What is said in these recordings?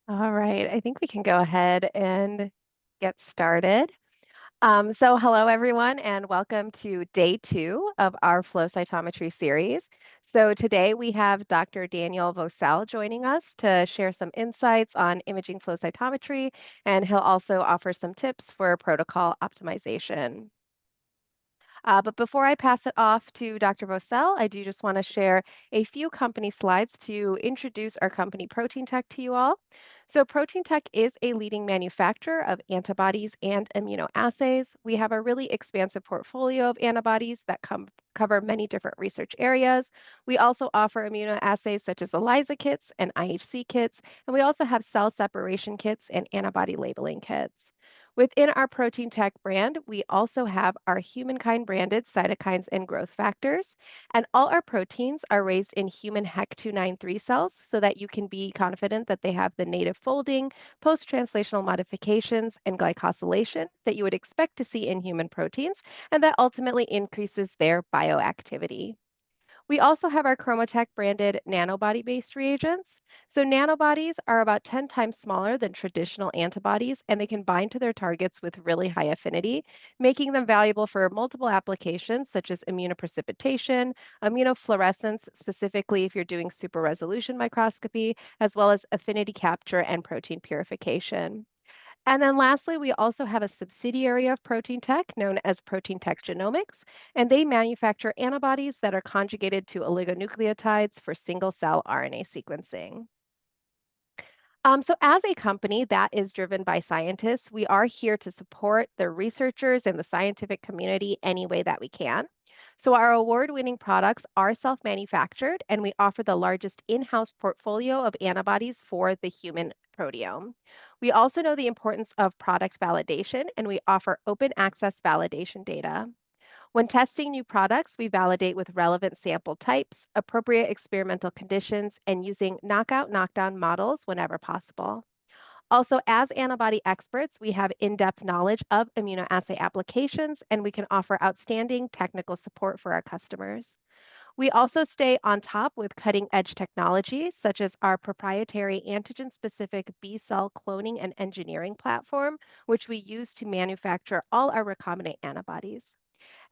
All right, I think we can go ahead and get started. Hello everyone, and welcome to day two of our flow cytometry series. So today we have Dr. Daniel Vocelle joining us to share some insights on imaging flow cytometry, and he'll also offer some tips for protocol optimization. But before I pass it off to Dr. Vocelle, I do just want to share a few company slides to introduce our company Protein Tech to you all. So Protein Tech is a leading manufacturer of antibodies and immunoassays. We have a really expansive portfolio of antibodies that cover many different research areas. We also offer immunoassays such as ELISA kits and IHC kits, and we also have cell separation kits and antibody labeling kits. Within our Protein Tech brand, we also have our humankind branded cytokines and growth factors. And all our proteins are raised in human HEC293 cells so that you can be confident that they have the native folding, post translational modifications, and glycosylation that you would expect to see in human proteins, and that ultimately increases their bioactivity. We also have our Chromatec branded nanobody based reagents. So, nanobodies are about 10 times smaller than traditional antibodies, and they can bind to their targets with really high affinity, making them valuable for multiple applications such as immunoprecipitation, immunofluorescence, specifically if you're doing super resolution microscopy, as well as affinity capture and protein purification. And then lastly, we also have a subsidiary of Protein Tech known as Protein Tech Genomics, and they manufacture antibodies that are conjugated to oligonucleotides for single cell RNA sequencing. So, as a company that is driven by scientists, we are here to support the researchers and the scientific community any way that we can. So, our award winning products are self manufactured, and we offer the largest in house portfolio of antibodies for the human proteome. We also know the importance of product validation, and we offer open access validation data. When testing new products, we validate with relevant sample types, appropriate experimental conditions, and using knockout knockdown models whenever possible. Also, as antibody experts, we have in depth knowledge of immunoassay applications, and we can offer outstanding technical support for our customers. We also stay on top with cutting edge technology, such as our proprietary antigen specific B cell cloning and engineering platform, which we use to manufacture all our recombinant antibodies.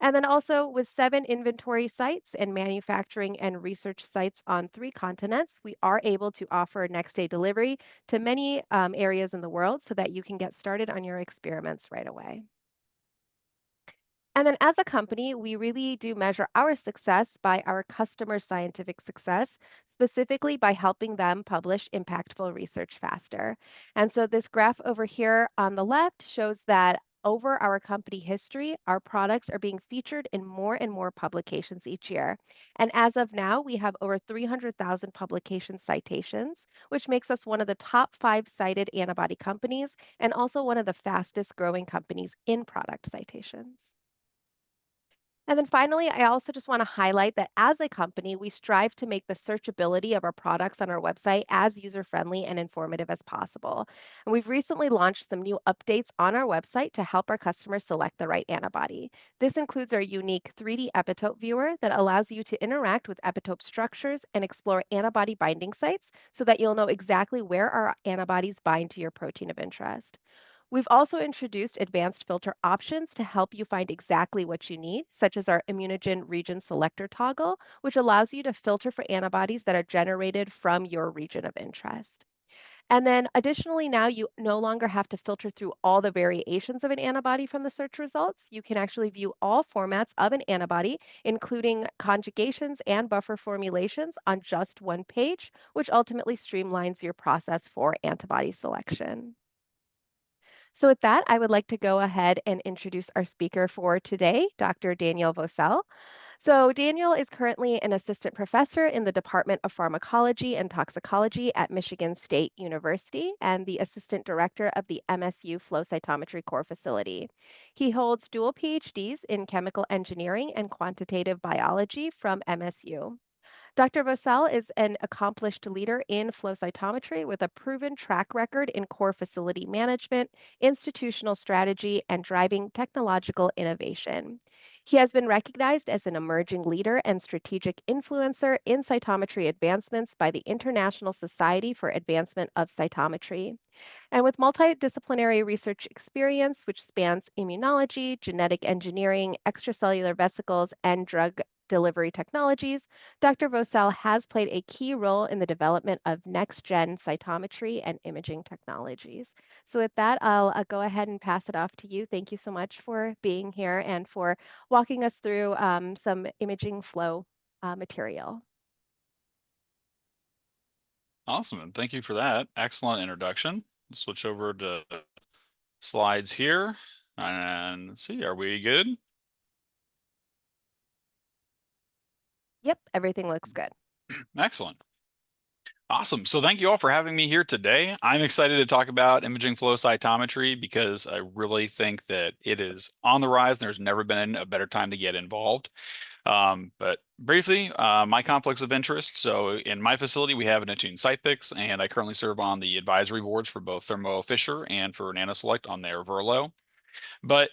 And then also with 7 inventory sites and manufacturing and research sites on 3 continents, we are able to offer next day delivery to many areas in the world so that you can get started on your experiments right away. And then as a company, we really do measure our success by our customer scientific success, specifically by helping them publish impactful research faster. And so this graph over here on the left shows that over our company history, our products are being featured in more and more publications each year. And as of now, we have over 300,000 publication citations, which makes us one of the top 5 cited antibody companies and also one of the fastest growing companies in product citations. And then finally, I also just want to highlight that as a company, we strive to make the searchability of our products on our website as user friendly and informative as possible. And we've recently launched some new updates on our website to help our customers select the right antibody. This includes our unique 3D epitope viewer that allows you to interact with epitope structures and explore antibody binding sites so that you'll know exactly where our antibodies bind to your protein of interest. We've also introduced advanced filter options to help you find exactly what you need, such as our immunogen region selector toggle, which allows you to filter for antibodies that are generated from your region of interest. And then additionally, now you no longer have to filter through all the variations of an antibody from the search results. You can actually view all formats of an antibody, including conjugations and buffer formulations on just one page, which ultimately streamlines your process for antibody selection. So with that, I would like to go ahead and introduce our speaker for today, Dr. Daniel Vocelle. So Daniel is currently an assistant professor in the Department of Pharmacology and Toxicology at Michigan State University and the assistant director of the MSU Flow Cytometry Core facility. He holds dual PhDs in chemical engineering and quantitative biology from MSU. Dr. Vocelle is an accomplished leader in flow cytometry with a proven track record in core facility management, institutional strategy, and driving technological innovation. He has been recognized as an emerging leader and strategic influencer in cytometry advancements by the International Society for Advancement of Cytometry. And with multidisciplinary research experience, which spans immunology, genetic engineering, extracellular vesicles, and drug delivery technologies, Dr. Vocelle has played a key role in the development of next gen cytometry and imaging technologies. So, with that, I'll go ahead and pass it off to you. Thank you so much for being here and for walking us through some imaging flow material. Awesome, and thank you for that. Excellent introduction. Let's switch over to slides here. And let's see, are we good? Yep, everything looks good. Excellent. Awesome. So thank you all for having me here today. I'm excited to talk about imaging flow cytometry because I really think that it is on the rise. There's never been a better time to get involved. But briefly, my conflicts of interest. So in my facility, we have an attuned Cytopix, and I currently serve on the advisory boards for both Thermo Fisher and for NanoSelect on their Verlo. But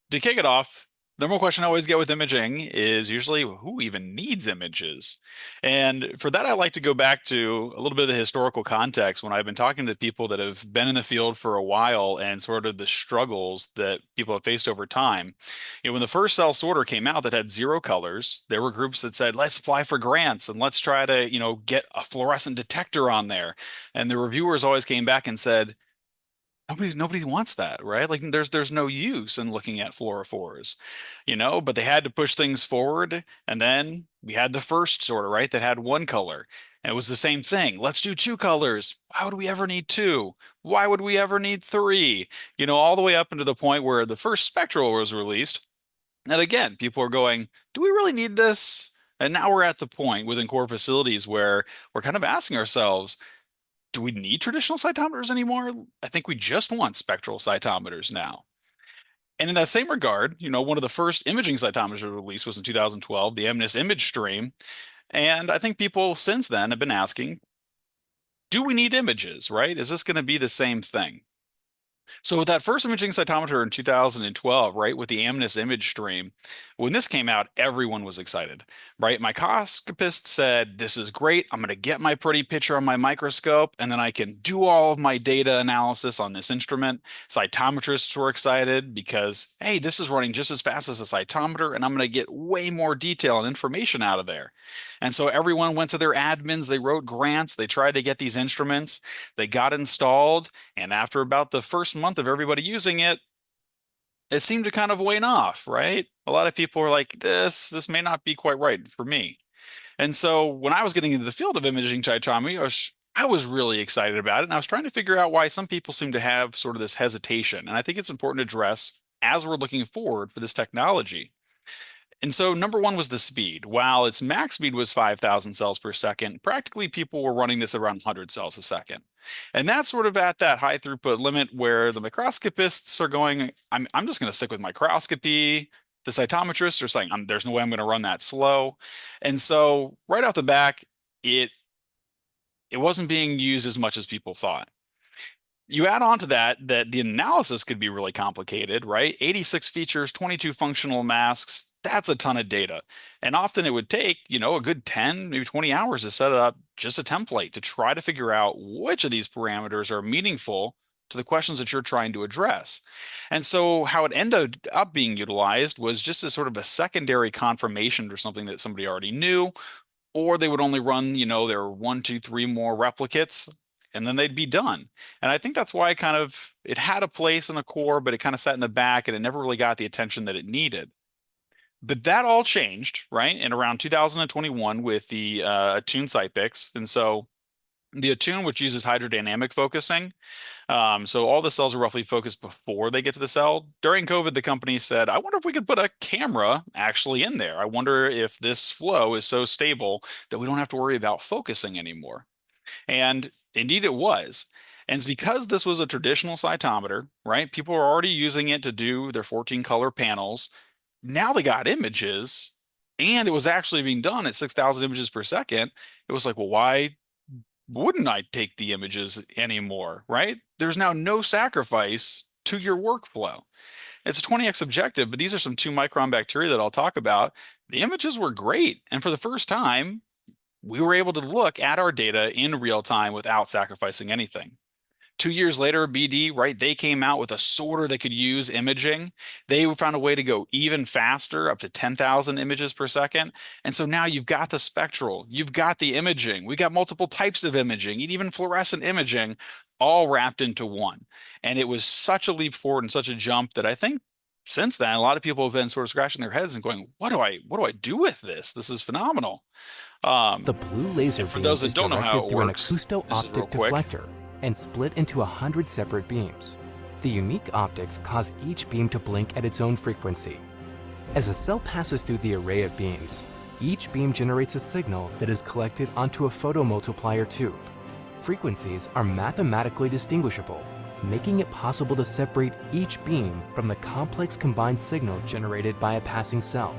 to kick it off, the number one question I always get with imaging is usually who even needs images? And for that, I like to go back to a little bit of the historical context when I've been talking to people that have been in the field for a while and sort of the struggles that people have faced over time. When the first cell sorter came out that had 0 colors, there were groups that said, let's fly for grants and let's try to, get a fluorescent detector on there. And the reviewers always came back and said, nobody wants that, right? Like there's no use in looking at fluorophores, but they had to push things forward. And then we had the first sorter, right, that had 1 color. And it was the same thing. Let's do 2 colors. Why would we ever need two? Why would we ever need three? All the way up into the point where the first spectral was released. And again, people are going, do we really need this? And now we're at the point within core facilities where we're kind of asking ourselves, do we need traditional cytometers anymore? I think we just want spectral cytometers now. And in that same regard, one of the first imaging cytometers released was in 2012, the MNIS image stream. And I think people since then have been asking, do we need images, right? Is this going to be the same thing? So with that first imaging cytometer in 2012, right, with the MNIS image stream, when this came out, everyone was excited, right? Microscopists said, this is great. I'm going to get my pretty picture on my microscope, and then I can do all of my data analysis on this instrument. Cytometrists were excited because, hey, this is running just as fast as a cytometer, and I'm going to get way more detail and information out of there. And so everyone went to their admins, they wrote grants, they tried to get these instruments, they got installed, and after about the first month of everybody using it, it seemed to kind of wane off, right? A lot of people were like, this may not be quite right for me. And so when I was getting into the field of imaging cytometry, I was really excited about it, and I was trying to figure out why some people seem to have sort of this hesitation. And I think it's important to address as we're looking forward for this technology. And so number one was the speed. While its max speed was 5,000 cells per second, practically people were running this around 100 cells a second. And that's sort of at that high throughput limit where the microscopists are going, I'm just going to stick with microscopy. The cytometrists are saying, there's no way I'm going to run that slow. And so right off the back, it it wasn't being used as much as people thought. You add on to that the analysis could be really complicated, right? 86 features, 22 functional masks, that's a ton of data. And often it would take, a good 10, maybe 20 hours to set up just a template to try to figure out which of these parameters are meaningful to the questions that you're trying to address. And so how it ended up being utilized was just as sort of a secondary confirmation or something that somebody already knew, or they would only run, their 1, 2, 3 more replicates, and then they'd be done. And I think that's why it had a place in the core, but it kind of sat in the back and it never really got the attention that it needed. But that all changed, right? In around 2021 with the Attune Cytopix. And so the Attune, which uses hydrodynamic focusing, so all the cells are roughly focused before they get to the cell. During COVID, the company said, I wonder if we could put a camera actually in there. I wonder if this flow is so stable that we don't have to worry about focusing anymore. And indeed it was. And it's because this was a traditional cytometer, right? People were already using it to do their 14 color panels. Now they got images and it was actually being done at 6,000 images per second. It was like, well, why wouldn't I take the images anymore, right? There's now no sacrifice to your workflow. It's a 20x objective, but these are some 2 micron bacteria that I'll talk about. The images were great. And for the first time, we were able to look at our data in real time without sacrificing anything. 2 years later, BD, right, they came out with a sorter that could use imaging. They found a way to go even faster, up to 10,000 images per second. And so now you've got the spectral, you've got the imaging, we got multiple types of imaging, and even fluorescent imaging, all wrapped into one. And it was such a leap forward and such a jump that I think since then, a lot of people have been sort of scratching their heads and going, what do I do with this? This is phenomenal. The blue laser And for beam those that is don't know how directed it through an works, this is real acousto-optic quick. deflector and split into 100 separate beams. The unique optics cause each beam to blink at its own frequency. As a cell passes through the array of beams, each beam generates a signal that is collected onto a photomultiplier tube. Frequencies are mathematically distinguishable, making it possible to separate each beam from the complex combined signal generated by a passing cell.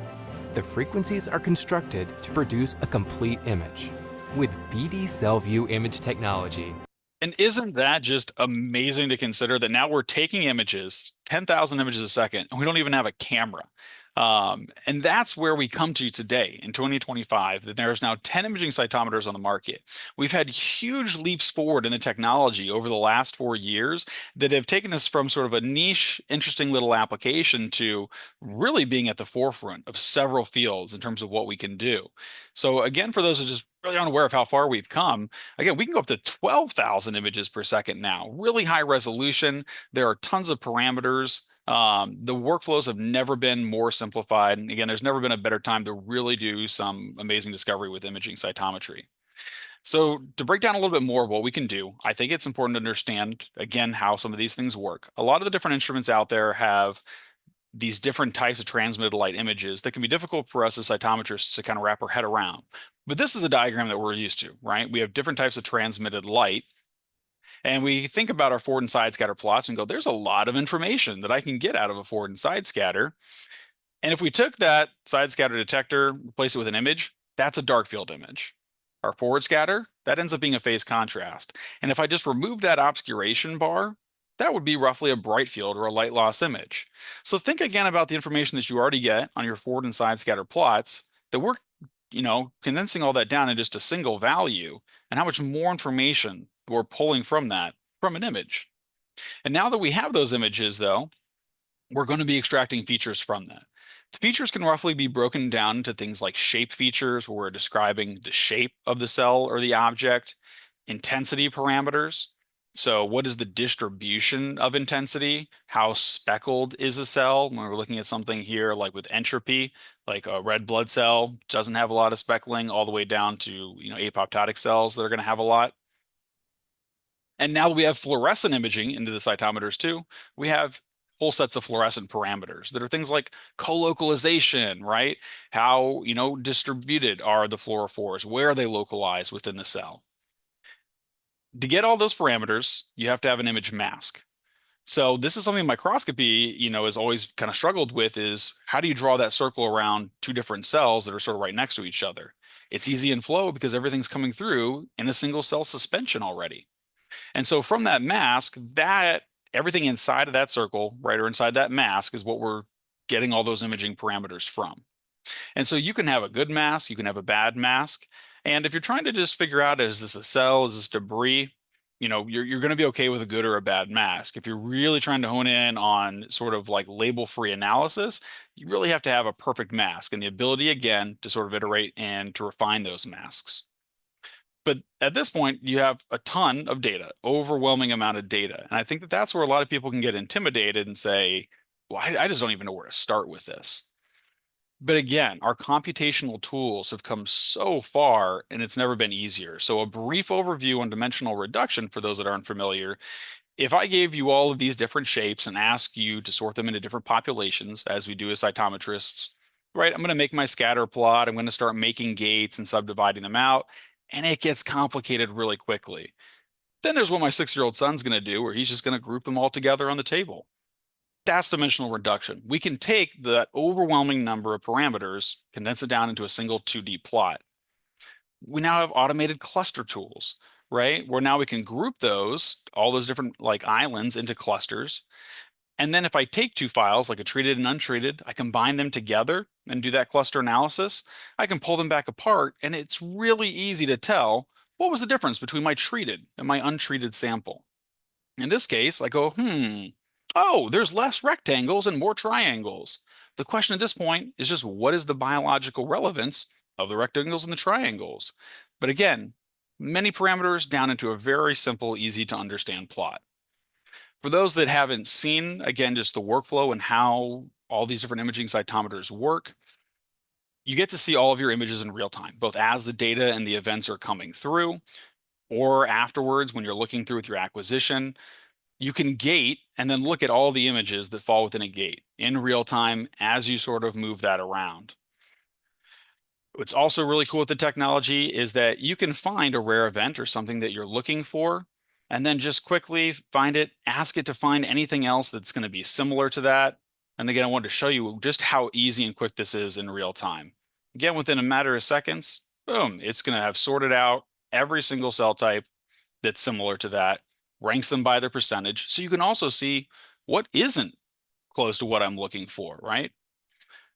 The frequencies are constructed to produce a complete image. With BD CellView image technology, And isn't that just amazing to consider that now we're taking images, 10,000 images a second, and we don't even have a camera. And that's where we come to today in 2025, that there's now 10 imaging cytometers on the market. We've had huge leaps forward in the technology over the last 4 years that have taken us from sort of a niche, interesting little application to really being at the forefront of several fields in terms of what we can do. So again, for those who are just really unaware of how far we've come, again, we can go up to 12,000 images per second now, really high resolution. There are tons of parameters. The workflows have never been more simplified. And again, there's never been a better time to really do some amazing discovery with imaging cytometry. So to break down a little bit more of what we can do, I think it's important to understand, again, how some of these things work. A lot of the different instruments out there have these different types of transmitted light images that can be difficult for us as cytometrists to kind of wrap our head around. But this is a diagram that we're used to, right? We have different types of transmitted light. And we think about our forward and side scatter plots and go, there's a lot of information that I can get out of a forward and side scatter. And if we took that side scatter detector, replace it with an image, that's a dark field image. Our forward scatter, that ends up being a phase contrast. And if I just remove that obscuration bar, that would be roughly a bright field or a light loss image. So think again about the information that you already get on your forward and side scatter plots, that we're, condensing all that down in just a single value, and how much more information we're pulling from that from an image. And now that we have those images, though, we're going to be extracting features from that. The features can roughly be broken down into things like shape features, where we're describing the shape of the cell or the object, intensity parameters. So what is the distribution of intensity? How speckled is a cell? When we're looking at something here like with entropy, like a red blood cell doesn't have a lot of speckling, all the way down to apoptotic cells that are going to have a lot. And now that we have fluorescent imaging into the cytometers too, we have whole sets of fluorescent parameters that are things like colocalization, right? How, distributed are the fluorophores? Where are they localized within the cell? To get all those parameters, you have to have an image mask. So this is something microscopy, has always kind of struggled with, is how do you draw that circle around two different cells that are sort of right next to each other? It's easy in flow because everything's coming through in a single cell suspension already. And so from that mask, that everything inside of that circle, right, or inside that mask is what we're getting all those imaging parameters from. And so you can have a good mask, you can have a bad mask. And if you're trying to just figure out, is this a cell, is this debris, you're going to be okay with a good or a bad mask. If you're really trying to hone in on sort of like label-free analysis, you really have to have a perfect mask and the ability, again, to sort of iterate and to refine those masks. But at this point, you have a ton of data, overwhelming amount of data. And I think that that's where a lot of people can get intimidated and say, well, I just don't even know where to start with this. But again, our computational tools have come so far and it's never been easier. So a brief overview on dimensional reduction for those that aren't familiar. If I gave you all of these different shapes and asked you to sort them into different populations, as we do as cytometrists, right? I'm going to make my scatter plot. I'm going to start making gates and subdividing them out. And it gets complicated really quickly. Then there's what my 6-year-old son's going to do, where he's just going to group them all together on the table. That's dimensional reduction. We can take that overwhelming number of parameters, condense it down into a single 2D plot. We now have automated cluster tools, right? Where now we can group those, all those different like islands, into clusters. And then if I take two files, like a treated and untreated, I combine them together and do that cluster analysis, I can pull them back apart, and it's really easy to tell what was the difference between my treated and my untreated sample. In this case, I go, oh, there's less rectangles and more triangles. The question at this point is just, what is the biological relevance of the rectangles and the triangles? But again, many parameters down into a very simple, easy to understand plot. For those that haven't seen, again, just the workflow and how all these different imaging cytometers work, you get to see all of your images in real time, both as the data and the events are coming through, or afterwards when you're looking through with your acquisition. You can gate and then look at all the images that fall within a gate in real time as you sort of move that around. What's also really cool with the technology is that you can find a rare event or something that you're looking for, and then just quickly find it, ask it to find anything else that's going to be similar to that. And again, I wanted to show you just how easy and quick this is in real time. Again, within a matter of seconds, boom, it's going to have sorted out every single cell type that's similar to that, ranks them by their percentage. So you can also see what isn't close to what I'm looking for, right?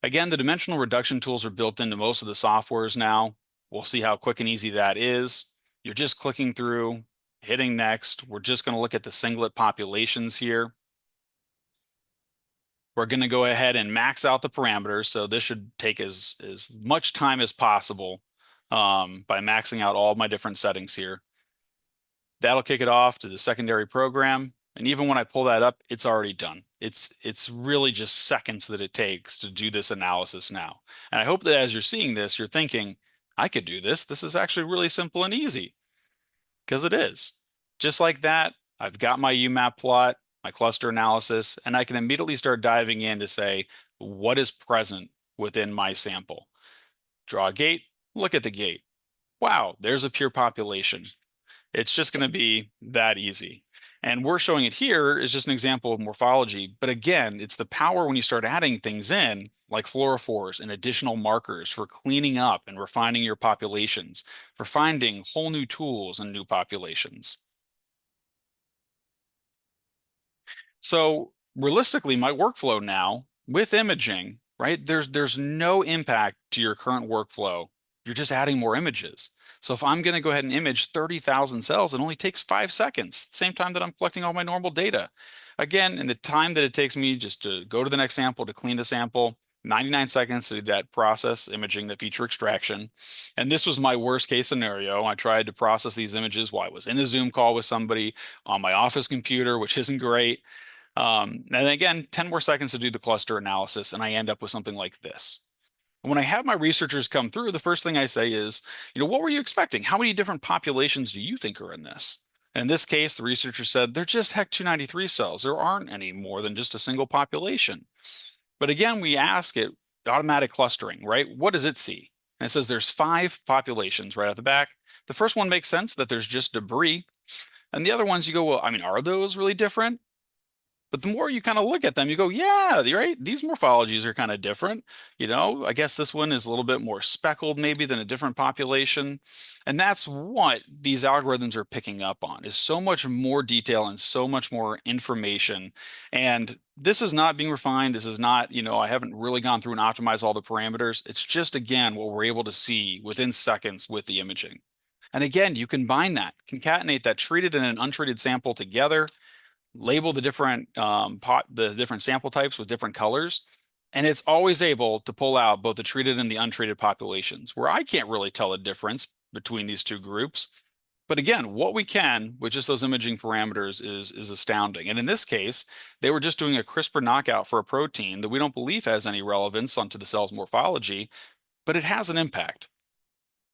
Again, the dimensional reduction tools are built into most of the softwares now. We'll see how quick and easy that is. You're just clicking through, hitting next. We're just going to look at the singlet populations here. We're going to go ahead and max out the parameters. So this should take as much time as possible by maxing out all my different settings here. That'll kick it off to the secondary program. And even when I pull that up, it's already done. It's really just seconds that it takes to do this analysis now. And I hope that as you're seeing this, you're thinking, I could do this. This is actually really simple and easy, because it is. Just like that, I've got my UMAP plot, my cluster analysis, and I can immediately start diving in to say, what is present within my sample? Draw a gate, look at the gate. Wow, there's a pure population. It's just going to be that easy. And we're showing it here is just an example of morphology. But again, it's the power when you start adding things in, like fluorophores and additional markers for cleaning up and refining your populations, for finding whole new tools and new populations. So realistically, my workflow now with imaging, right, there's no impact to your current workflow. You're just adding more images. So if I'm going to go ahead and image 30,000 cells, it only takes 5 seconds, same time that I'm collecting all my normal data. Again, in the time that it takes me just to go to the next sample, to clean the sample, 99 seconds to do that process imaging, the feature extraction. And this was my worst case scenario. I tried to process these images while I was in a Zoom call with somebody on my office computer, which isn't great. And again, 10 more seconds to do the cluster analysis, and I end up with something like this. When I have my researchers come through, the first thing I say is, what were you expecting? How many different populations do you think are in this? In this case, the researcher said, they're just HEC293 cells. There aren't any more than just a single population. But again, we ask it, automatic clustering, right? What does it see? And it says there's 5 populations right at the back. The first one makes sense that there's just debris. And the other ones you go, well, are those really different? But the more you kind of look at them, you go, yeah, right? These morphologies are kind of different. I guess this one is a little bit more speckled maybe than a different population. And that's what these algorithms are picking up on, is so much more detail and so much more information. And this is not being refined. This is not, I haven't really gone through and optimized all the parameters. It's just, again, what we're able to see within seconds with the imaging. And again, you combine that, concatenate that treated and an untreated sample together, label the different different sample types with different colors, and it's always able to pull out both the treated and the untreated populations, where I can't really tell a difference between these two groups. But again, what we can with just those imaging parameters is astounding. And in this case, they were just doing a CRISPR knockout for a protein that we don't believe has any relevance onto the cell's morphology, but it has an impact.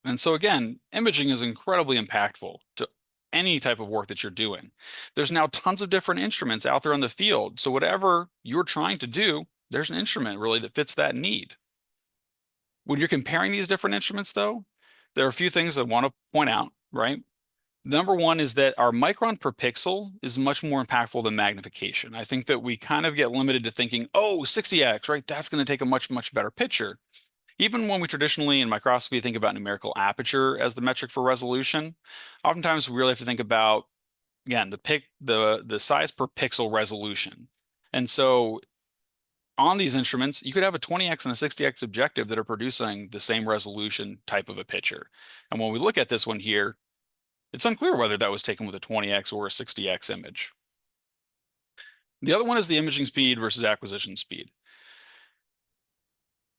And so again, imaging is incredibly impactful to any type of work that you're doing. There's now tons of different instruments out there in the field. So whatever you're trying to do, there's an instrument really that fits that need. When you're comparing these different instruments though, there are a few things I want to point out, right? Number one is that our micron per pixel is much more impactful than magnification. I think that we kind of get limited to thinking, oh, 60x, right? That's going to take a much, much better picture. Even when we traditionally in microscopy think about numerical aperture as the metric for resolution, oftentimes we really have to think about, again, the size per pixel resolution. And so on these instruments, you could have a 20x and a 60x objective that are producing the same resolution type of a picture. And when we look at this one here, it's unclear whether that was taken with a 20x or a 60x image. The other one is the imaging speed versus acquisition speed.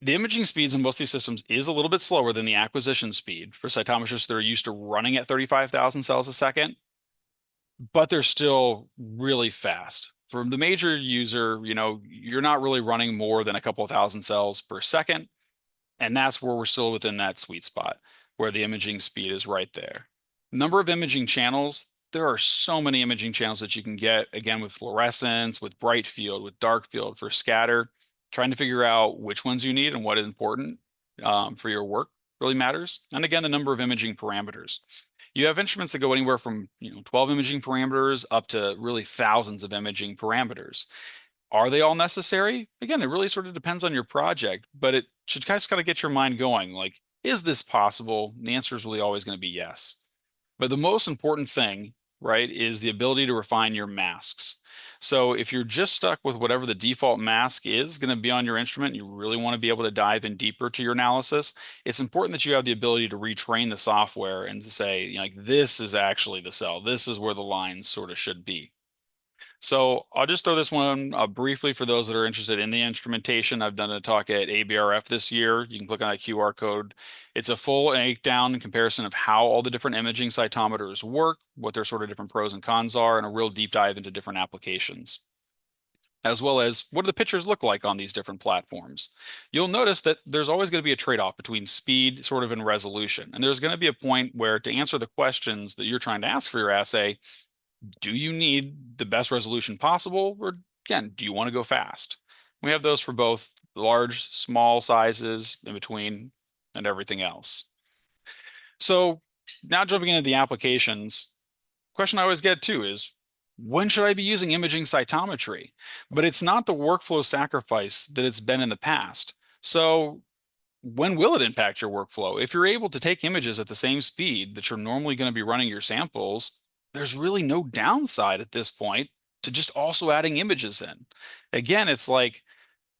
The imaging speeds in most of these systems is a little bit slower than the acquisition speed for cytometrists that are used to running at 35,000 cells a second, but they're still really fast. For the major user, you're not really running more than a couple of thousand cells per second, and that's where we're still within that sweet spot where the imaging speed is right there. Number of imaging channels, there are so many imaging channels that you can get, again, with fluorescence, with bright field, with dark field, for scatter. Trying to figure out which ones you need and what is important for your work really matters. And again, the number of imaging parameters. You have instruments that go anywhere from 12 imaging parameters up to really thousands of imaging parameters. Are they all necessary? Again, it really sort of depends on your project, but it should just kind of get your mind going. Like, is this possible? And the answer is really always going to be yes. But the most important thing, right, is the ability to refine your masks. So if you're just stuck with whatever the default mask is going to be on your instrument, you really want to be able to dive in deeper to your analysis. It's important that you have the ability to retrain the software and to say, like, this is actually the cell. This is where the lines sort of should be. So I'll just throw this one briefly for those that are interested in the instrumentation. I've done a talk at ABRF this year. You can click on that QR code. It's a full breakdown comparison of how all the different imaging cytometers work, what their sort of different pros and cons are, and a real deep dive into different applications, as well as what do the pictures look like on these different platforms. You'll notice that there's always going to be a trade-off between speed sort of and resolution. And there's going to be a point where, to answer the questions that you're trying to ask for your assay, do you need the best resolution possible, or again, do you want to go fast? We have those for both large, small sizes, in between, and everything else. So now jumping into the applications, question I always get too is, when should I be using imaging cytometry? But it's not the workflow sacrifice that it's been in the past. So when will it impact your workflow? If you're able to take images at the same speed that you're normally going to be running your samples, there's really no downside at this point to just also adding images in. Again, it's like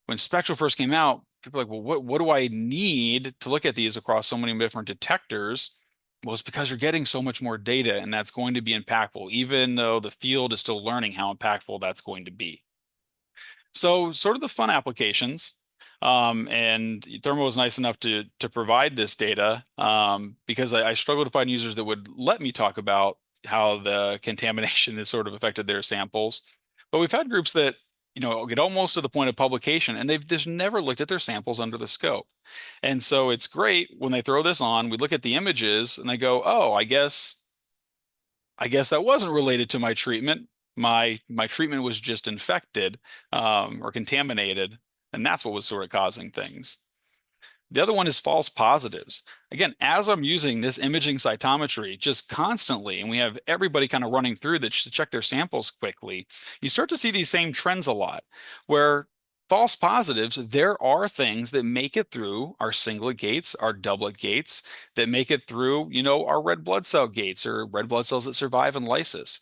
when Spectral first came out, people are like, well, what do I need to look at these across so many different detectors? Well, it's because you're getting so much more data, and that's going to be impactful, even though the field is still learning how impactful that's going to be. So sort of the fun applications. And Thermo was nice enough to provide this data because I struggled to find users that would let me talk about how the contamination has sort of affected their samples. But we've had groups that, get almost to the point of publication, and they've just never looked at their samples under the scope. And so it's great when they throw this on, we look at the images and they go, oh, I guess that wasn't related to my treatment. My treatment was just infected or contaminated, and that's what was sort of causing things. The other one is false positives. Again, as I'm using this imaging cytometry just constantly, and we have everybody kind of running through that to check their samples quickly, you start to see these same trends a lot, where false positives, there are things that make it through our singlet gates, our doublet gates, that make it through, our red blood cell gates or red blood cells that survive in lysis.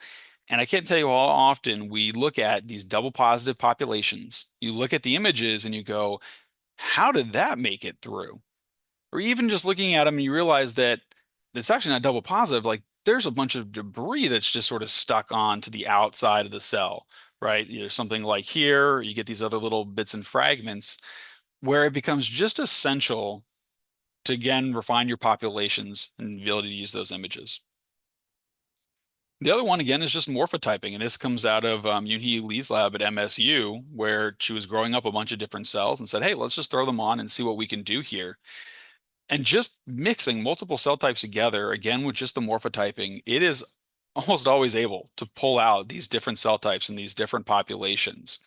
And I can't tell you how often we look at these double positive populations. You look at the images and you go, how did that make it through? Or even just looking at them, you realize that it's actually not double positive. Like, there's a bunch of debris that's just sort of stuck on to the outside of the cell, right? There's something like here, you get these other little bits and fragments where it becomes just essential to, again, refine your populations and the ability to use those images. The other one, again, is just morphotyping, and this comes out of Yoonhee Lee's lab at MSU, where she was growing up a bunch of different cells and said, hey, let's just throw them on and see what we can do here. And just mixing multiple cell types together, again, with just the morphotyping, it is almost always able to pull out these different cell types and these different populations.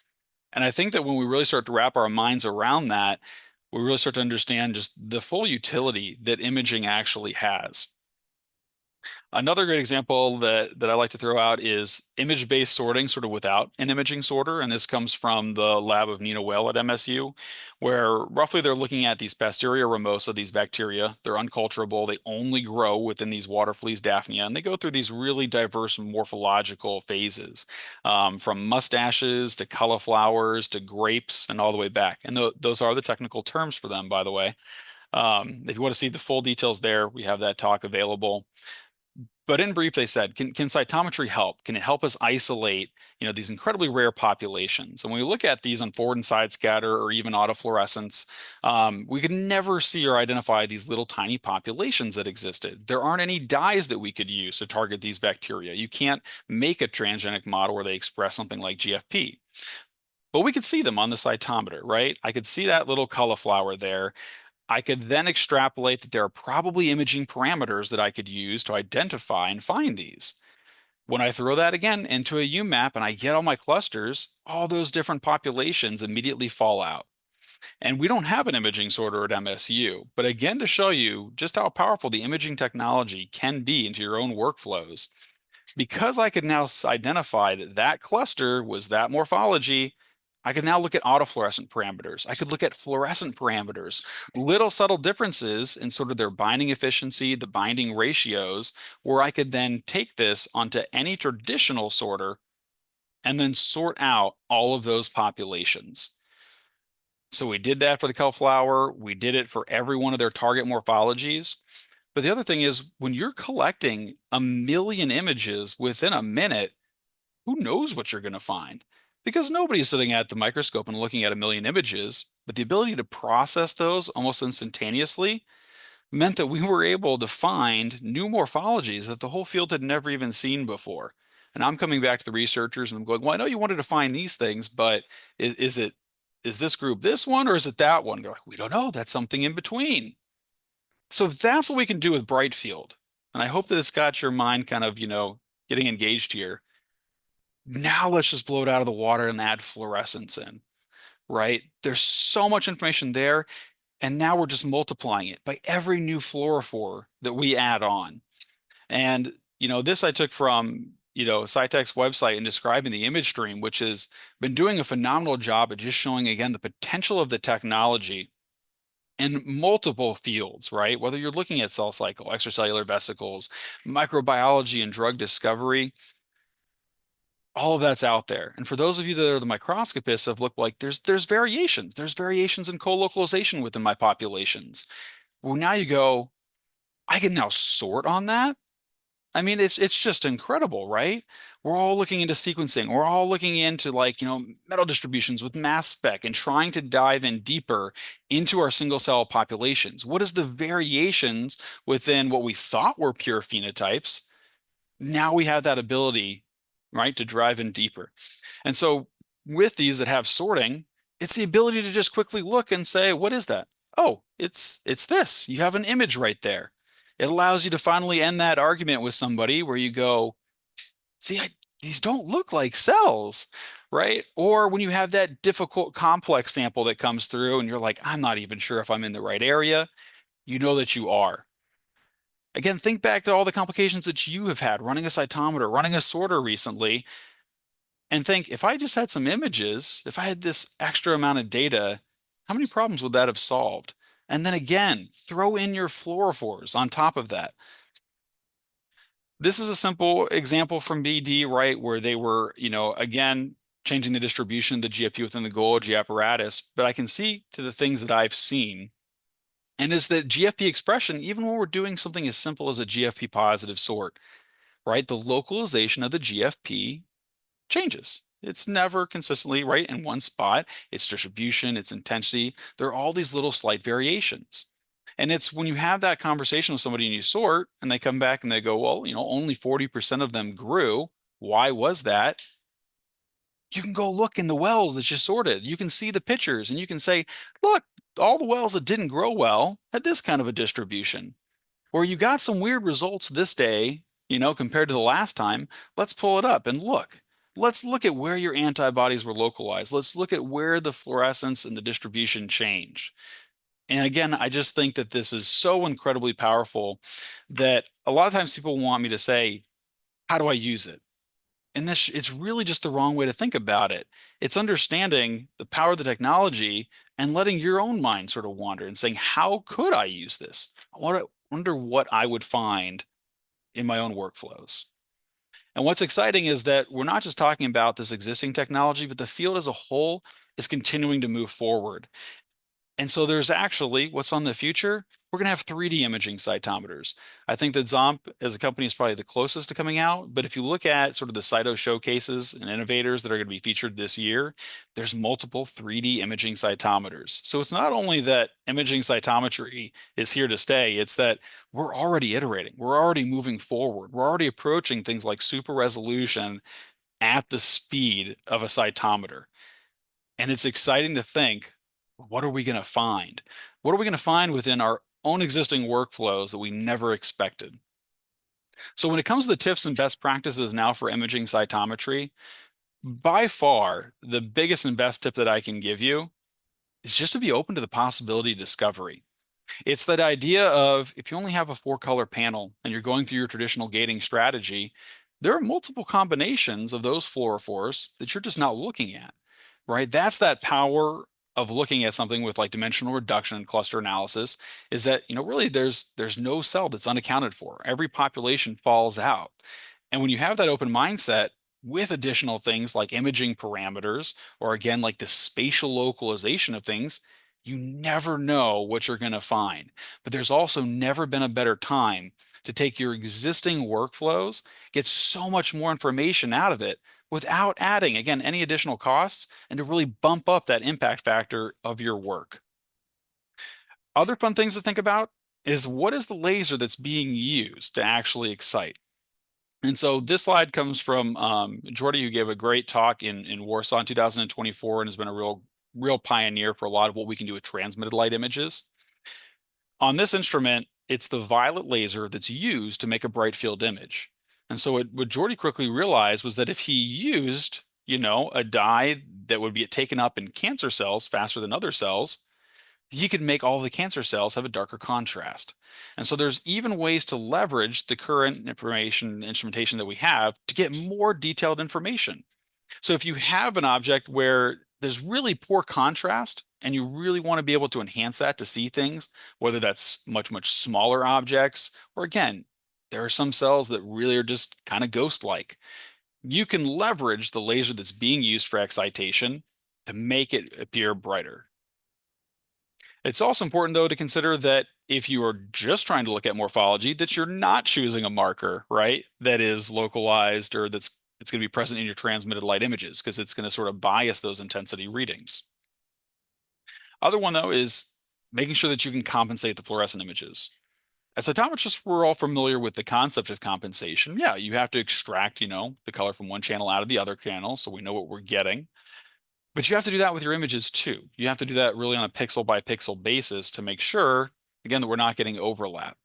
And I think that when we really start to wrap our minds around that, we really start to understand just the full utility that imaging actually has. Another great example that I like to throw out is image-based sorting, sort of without an imaging sorter. And this comes from the lab of Nina Well at MSU, where roughly they're looking at these Pasteurella ramosa, these bacteria. They're unculturable. They only grow within these water fleas Daphnia, and they go through these really diverse morphological phases, from mustaches to cauliflowers to grapes and all the way back. And those are the technical terms for them, by the way. If you want to see the full details there, we have that talk available. But in brief, they said, can cytometry help? Can it help us isolate, these incredibly rare populations? And when we look at these on forward and side scatter or even autofluorescence, we could never see or identify these little tiny populations that existed. There aren't any dyes that we could use to target these bacteria. You can't make a transgenic model where they express something like GFP. But we could see them on the cytometer, right? I could see that little cauliflower there. I could then extrapolate that there are probably imaging parameters that I could use to identify and find these. When I throw that again into a UMAP and I get all my clusters, all those different populations immediately fall out. And we don't have an imaging sorter at MSU, but again, to show you just how powerful the imaging technology can be into your own workflows, because I could now identify that that cluster was that morphology, I could now look at autofluorescent parameters. I could look at fluorescent parameters, little subtle differences in sort of their binding efficiency, the binding ratios, where I could then take this onto any traditional sorter and then sort out all of those populations. So we did that for the cauliflower. We did it for every one of their target morphologies. But the other thing is, when you're collecting 1 million images within a minute, who knows what you're going to find? Because nobody's sitting at the microscope and looking at 1 million images, but the ability to process those almost instantaneously meant that we were able to find new morphologies that the whole field had never even seen before. And I'm coming back to the researchers and I'm going, well, I know you wanted to find these things, but is this group this one or is it that one? They're like, we don't know. That's something in between. So that's what we can do with bright field. And I hope that it's got your mind kind of, getting engaged here. Now let's just blow it out of the water and add fluorescence in, right? There's so much information there. And now we're just multiplying it by every new fluorophore that we add on. And, this I took from, Cytek's website in describing the image stream, which has been doing a phenomenal job at just showing, again, the potential of the technology in multiple fields, right? Whether you're looking at cell cycle, extracellular vesicles, microbiology and drug discovery, all of that's out there. And for those of you that are the microscopists have looked like there's variations. There's variations in co-localization within my populations. Well, now you go, I can now sort on that. I mean, it's just incredible, right? We're all looking into sequencing. We're all looking into metal distributions with mass spec and trying to dive in deeper into our single cell populations. What is the variations within what we thought were pure phenotypes? Now we have that ability, right, to drive in deeper. And so with these that have sorting, it's the ability to just quickly look and say, what is that? Oh, it's this. You have an image right there. It allows you to finally end that argument with somebody where you go, see, these don't look like cells, right? Or when you have that difficult complex sample that comes through and you're like, I'm not even sure if I'm in the right area, you know that you are. Again, think back to all the complications that you have had running a cytometer, running a sorter recently, and think, if I just had some images, if I had this extra amount of data, how many problems would that have solved? And then again, throw in your fluorophores on top of that. This is a simple example from BD, right, where they were, again, changing the distribution of the GFP within the Golgi apparatus, but I can see to the things that I've seen, and is that GFP expression, even when we're doing something as simple as a GFP positive sort, right, the localization of the GFP changes. It's never consistently right in one spot. Its distribution, its intensity, there are all these little slight variations. And it's when you have that conversation with somebody and you sort and they come back and they go, well, only 40% of them grew. Why was that? You can go look in the wells that you sorted. You can see the pictures and you can say, look, all the wells that didn't grow well had this kind of a distribution. Or you got some weird results this day, compared to the last time. Let's pull it up and look. Let's look at where your antibodies were localized. Let's look at where the fluorescence and the distribution changed. And again, I just think that this is so incredibly powerful that a lot of times people want me to say, how do I use it? And it's really just the wrong way to think about it. It's understanding the power of the technology and letting your own mind sort of wander and saying, how could I use this? Wonder what I would find in my own workflows. And what's exciting is that we're not just talking about this existing technology, but the field as a whole is continuing to move forward. And so there's actually what's on the future. We're going to have 3D imaging cytometers. I think that Zomp as a company is probably the closest to coming out. But if you look at sort of the Cyto showcases and innovators that are going to be featured this year, there's multiple 3D imaging cytometers. So it's not only that imaging cytometry is here to stay, it's that we're already iterating. We're already moving forward. We're already approaching things like super resolution at the speed of a cytometer. And it's exciting to think, what are we going to find? What are we going to find within our own existing workflows that we never expected? So when it comes to the tips and best practices now for imaging cytometry, by far, the biggest and best tip that I can give you is just to be open to the possibility of discovery. It's that idea of if you only have a 4-color panel and you're going through your traditional gating strategy, there are multiple combinations of those fluorophores that you're just not looking at, right? That's that power of looking at something with like dimensional reduction and cluster analysis is that, really there's no cell that's unaccounted for. Every population falls out. And when you have that open mindset with additional things like imaging parameters, or again, like the spatial localization of things, you never know what you're going to find. But there's also never been a better time to take your existing workflows, get so much more information out of it without adding, again, any additional costs, and to really bump up that impact factor of your work. Other fun things to think about is what is the laser that's being used to actually excite? And so this slide comes from Jordy, who gave a great talk in Warsaw in 2024 and has been a real pioneer for a lot of what we can do with transmitted light images. On this instrument, it's the violet laser that's used to make a bright field image. And so what Jordy quickly realized was that if he used, a dye that would be taken up in cancer cells faster than other cells, he could make all the cancer cells have a darker contrast. And so there's even ways to leverage the current information instrumentation that we have to get more detailed information. So if you have an object where there's really poor contrast and you really want to be able to enhance that to see things, whether that's much, much smaller objects, or again, there are some cells that really are just kind of ghost-like. You can leverage the laser that's being used for excitation to make it appear brighter. It's also important, though, to consider that if you are just trying to look at morphology, that you're not choosing a marker, right, that is localized or it's going to be present in your transmitted light images, because it's going to sort of bias those intensity readings. Other one, though, is making sure that you can compensate the fluorescent images. As cytometrists, we're all familiar with the concept of compensation. Yeah, you have to extract, the color from one channel out of the other channel so we know what we're getting. But you have to do that with your images too. You have to do that really on a pixel by pixel basis to make sure, again, that we're not getting overlap.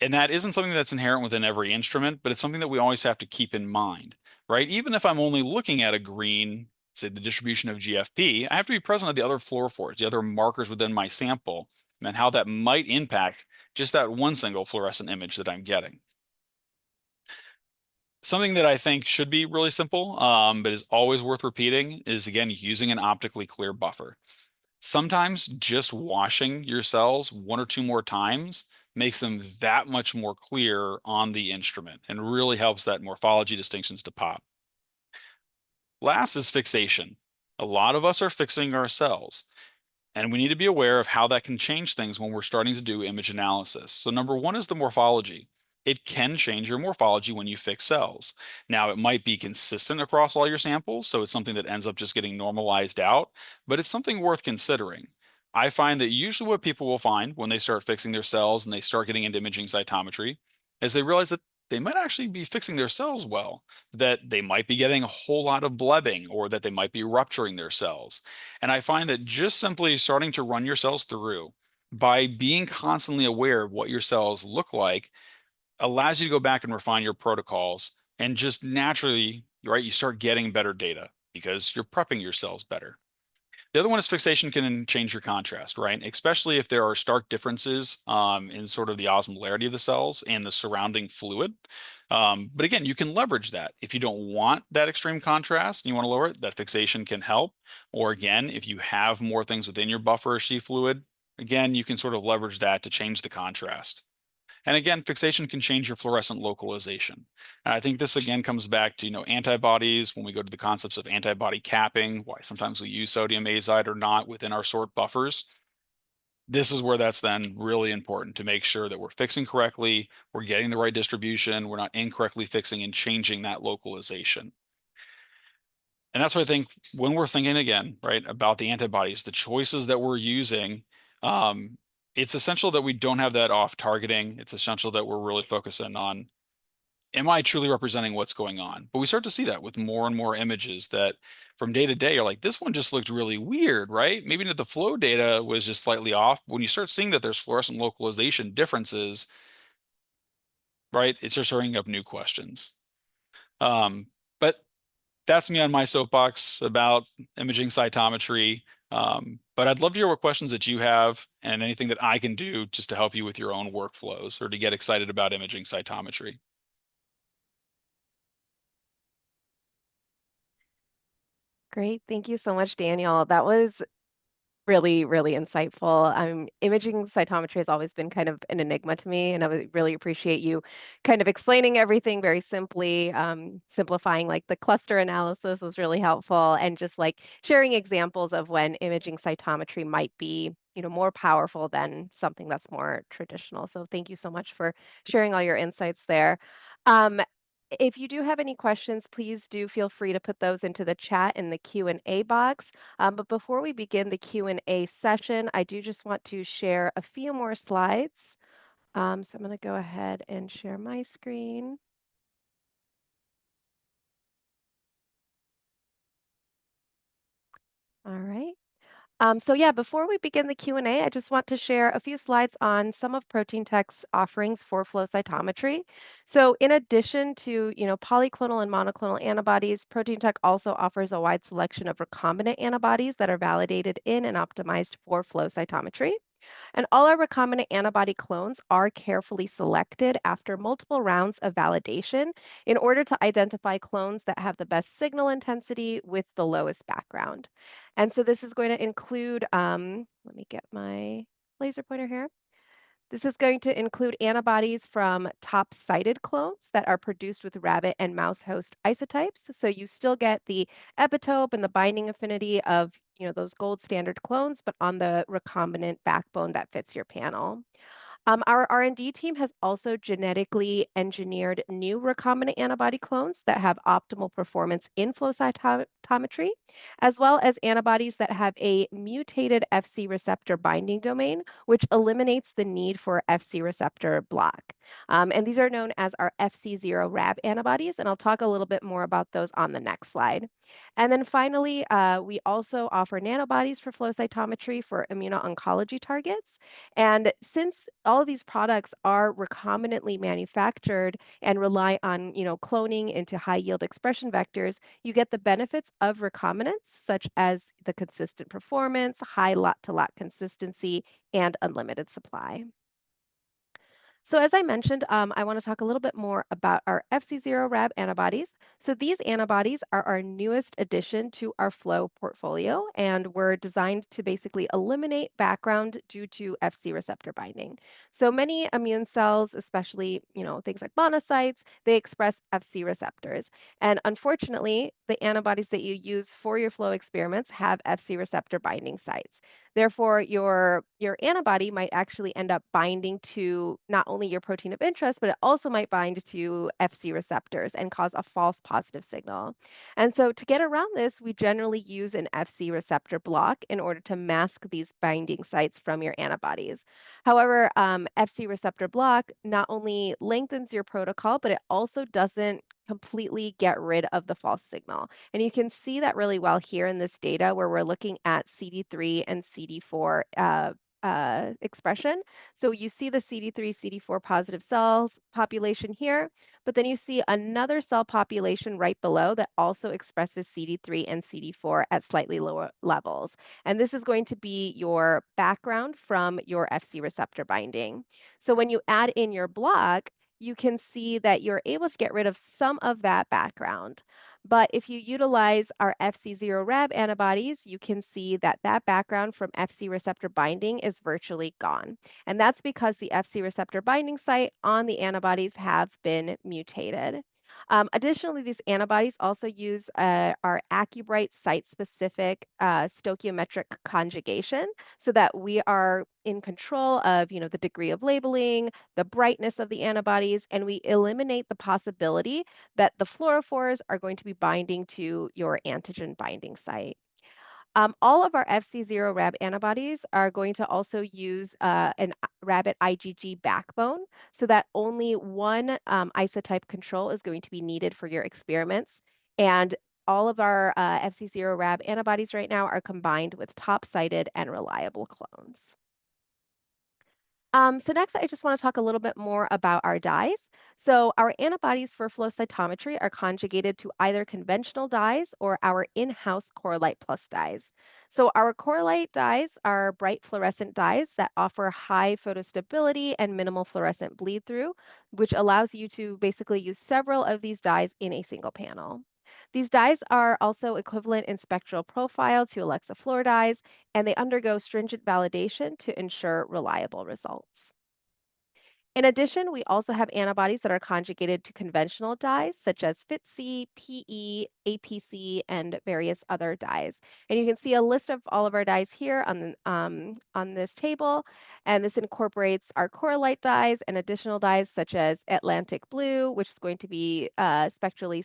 And that isn't something that's inherent within every instrument, but it's something that we always have to keep in mind, right? Even if I'm only looking at a green, say the distribution of GFP, I have to be present at the other fluorophores, the other markers within my sample, and how that might impact just that one single fluorescent image that I'm getting. Something that I think should be really simple, but is always worth repeating is, again, using an optically clear buffer. Sometimes just washing your cells 1 or 2 more times makes them that much more clear on the instrument and really helps that morphology distinctions to pop. Last is fixation. A lot of us are fixing our cells, and we need to be aware of how that can change things when we're starting to do image analysis. So number one is the morphology. It can change your morphology when you fix cells. Now, it might be consistent across all your samples, so it's something that ends up just getting normalized out, but it's something worth considering. I find that usually what people will find when they start fixing their cells and they start getting into imaging cytometry is they realize that they might actually be fixing their cells well, that they might be getting a whole lot of blebbing, or that they might be rupturing their cells. And I find that just simply starting to run your cells through by being constantly aware of what your cells look like allows you to go back and refine your protocols and just naturally, right, you start getting better data because you're prepping your cells better. The other one is fixation can change your contrast, right? Especially if there are stark differences in sort of the osmolarity of the cells and the surrounding fluid. But again, you can leverage that. If you don't want that extreme contrast and you want to lower it, that fixation can help. Or again, if you have more things within your buffer or sheath fluid, again, you can sort of leverage that to change the contrast. And again, fixation can change your fluorescent localization. And I think this again comes back to, antibodies, when we go to the concepts of antibody capping, why sometimes we use sodium azide or not within our sort buffers. This is where that's then really important to make sure that we're fixing correctly, we're getting the right distribution, we're not incorrectly fixing and changing that localization. And that's what I think when we're thinking again, right, about the antibodies, the choices that we're using, it's essential that we don't have that off targeting. It's essential that we're really focusing on, am I truly representing what's going on? But we start to see that with more and more images that from day to day, you're like, this one just looked really weird, right? Maybe that the flow data was just slightly off. When you start seeing that there's fluorescent localization differences, right, it's just bringing up new questions. But that's me on my soapbox about imaging cytometry. But I'd love to hear what questions that you have and anything that I can do just to help you with your own workflows or to get excited about imaging cytometry. Great. Thank you so much, Daniel. That was really, really insightful. Imaging cytometry has always been kind of an enigma to me, and I would really appreciate you kind of explaining everything very simply. Simplifying like the cluster analysis was really helpful, and just like sharing examples of when imaging cytometry might be, more powerful than something that's more traditional. So thank you so much for sharing all your insights there. Um, if you do have any questions, please do feel free to put those into the chat in the Q&A box. But before we begin the Q&A session, I do just want to share a few more slides. So I'm going to go ahead and share my screen. All right. So yeah, before we begin the Q&A, I just want to share a few slides on some of Protein Tech's offerings for flow cytometry. So in addition to, polyclonal and monoclonal antibodies, Protein Tech also offers a wide selection of recombinant antibodies that are validated in and optimized for flow cytometry. And all our recombinant antibody clones are carefully selected after multiple rounds of validation in order to identify clones that have the best signal intensity with the lowest background. And so this is going to include, let me get my laser pointer here. This is going to include antibodies from top-sided clones that are produced with rabbit and mouse host isotypes. So you still get the epitope and the binding affinity of, those gold standard clones, but on the recombinant backbone that fits your panel. Our R&D team has also genetically engineered new recombinant antibody clones that have optimal performance in flow cytometry, as well as antibodies that have a mutated Fc receptor binding domain, which eliminates the need for Fc receptor block. And these are known as our FC0 RAB antibodies, and I'll talk a little bit more about those on the next slide. And then finally, we also offer nanobodies for flow cytometry for immuno-oncology targets. And since all of these products are recombinantly manufactured and rely on, cloning into high yield expression vectors, you get the benefits of recombinants, such as the consistent performance, high lot-to-lot consistency, and unlimited supply. So as I mentioned, I want to talk a little bit more about our FC0 RAB antibodies. So these antibodies are our newest addition to our flow portfolio, and were designed to basically eliminate background due to Fc receptor binding. So many immune cells, especially, things like monocytes, they express Fc receptors. And unfortunately, the antibodies that you use for your flow experiments have Fc receptor binding sites. Therefore, your antibody might actually end up binding to not only your protein of interest, but it also might bind to Fc receptors and cause a false positive signal. And so to get around this, we generally use an Fc receptor block in order to mask these binding sites from your antibodies. However, Fc receptor block not only lengthens your protocol, but it also doesn't completely get rid of the false signal. And you can see that really well here in this data where we're looking at CD3 and CD4 expression. So you see the CD3, CD4 positive cells population here, but then you see another cell population right below that also expresses CD3 and CD4 at slightly lower levels. And this is going to be your background from your FC receptor binding. So when you add in your block, you can see that you're able to get rid of some of that background. But if you utilize our FC0 Rab antibodies, you can see that that background from FC receptor binding is virtually gone. And that's because the FC receptor binding site on the antibodies have been mutated. Additionally, these antibodies also use our AccuBright site-specific stoichiometric conjugation so that we are in control of, the degree of labeling, the brightness of the antibodies, and we eliminate the possibility that the fluorophores are going to be binding to your antigen binding site. All of our FC0 Rab antibodies are going to also use an rabbit IgG backbone so that only one isotype control is going to be needed for your experiments. And all of our FC0 Rab antibodies right now are combined with top-sided and reliable clones. So next, I just want to talk a little bit more about our dyes. So our antibodies for flow cytometry are conjugated to either conventional dyes or our in-house Corelight Plus dyes. So our Corelight dyes are bright fluorescent dyes that offer high photostability and minimal fluorescent bleed through, which allows you to basically use several of these dyes in a single panel. These dyes are also equivalent in spectral profile to Alexa Fluor dyes, and they undergo stringent validation to ensure reliable results. In addition, we also have antibodies that are conjugated to conventional dyes such as FITC, PE, APC, and various other dyes. And you can see a list of all of our dyes here on this table. And this incorporates our Corelight dyes and additional dyes such as Atlantic Blue, which is going to be spectrally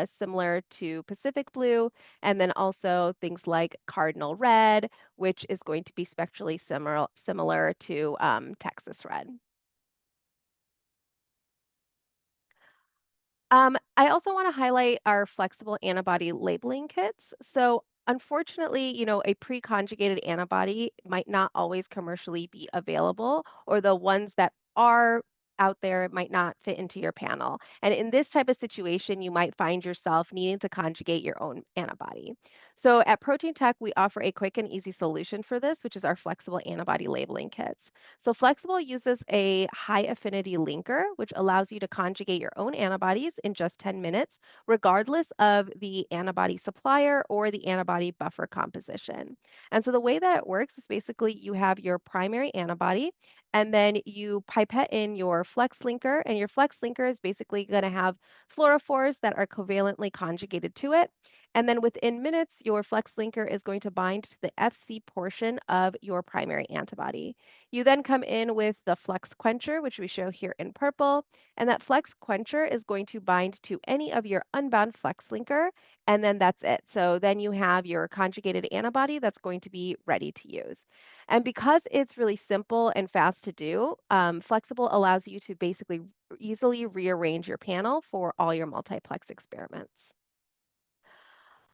similar to Pacific Blue, and then also things like Cardinal Red, which is going to be spectrally similar to Texas Red. I also want to highlight our flexible antibody labeling kits. So unfortunately, a pre-conjugated antibody might not always commercially be available, or the ones that are out there might not fit into your panel. And in this type of situation, you might find yourself needing to conjugate your own antibody. So at Protein Tech, we offer a quick and easy solution for this, which is our flexible antibody labeling kits. So Flexible uses a high affinity linker, which allows you to conjugate your own antibodies in just 10 minutes, regardless of the antibody supplier or the antibody buffer composition. And so the way that it works is basically you have your primary antibody, and then you pipette in your flex linker, and your flex linker is basically going to have fluorophores that are covalently conjugated to it. And then within minutes, your flex linker is going to bind to the FC portion of your primary antibody. You then come in with the flex quencher, which we show here in purple, and that flex quencher is going to bind to any of your unbound flex linker, and then that's it. So then you have your conjugated antibody that's going to be ready to use. And because it's really simple and fast to do, Flexible allows you to basically easily rearrange your panel for all your multiplex experiments.